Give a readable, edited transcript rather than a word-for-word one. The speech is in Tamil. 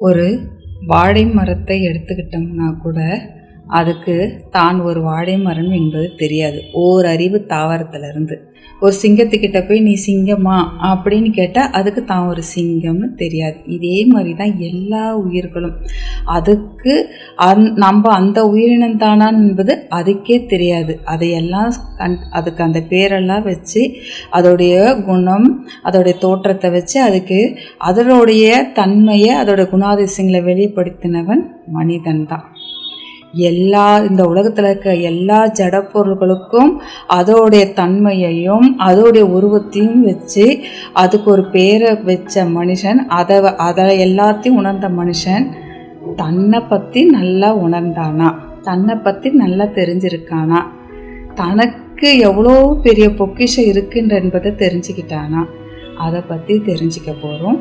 ஒரு வாழை மரத்தை எடுத்துக்கிட்டோம்னா கூட அதுக்கு தான் ஒரு வாழை மரம் என்பது தெரியாது. ஓரறிவு தாவரத்திலிருந்து ஒரு சிங்கத்துக்கிட்ட போய் நீ சிங்கமா அப்படின்னு கேட்டால் அதுக்கு தான் ஒரு சிங்கம்னு தெரியாது. இதே மாதிரி தான் எல்லா உயிர்களும். அதுக்கு நம்ம அந்த உயிரினம் தானா என்பது அதுக்கே தெரியாது. அதையெல்லாம் அதுக்கு அந்த பேரெல்லாம் வச்சு அதோடைய குணம் அதோடைய தோற்றத்தை வச்சு அதுக்கு அதனுடைய தன்மையை அதோடைய குணாதிசயங்களை வெளிப்படுத்தினவன் மனிதன் தான். இந்த உலகத்தில் இருக்க எல்லா ஜட பொருள்களுக்கும் அதோடைய தன்மையையும் அதோடைய உருவத்தையும் வச்சு அதுக்கு ஒரு பேரை வச்ச மனுஷன், அதை எல்லாத்தையும் உணர்ந்த மனுஷன் தன்னை பற்றி நல்லா உணர்ந்தானா, தன்னை பற்றி நல்லா தெரிஞ்சிருக்கானா, தனக்கு எவ்வளோ பெரிய பொக்கிஷம் இருக்குன்ற என்பதை தெரிஞ்சுக்கிட்டானா, அதை பற்றி தெரிஞ்சுக்க போகிறோம்.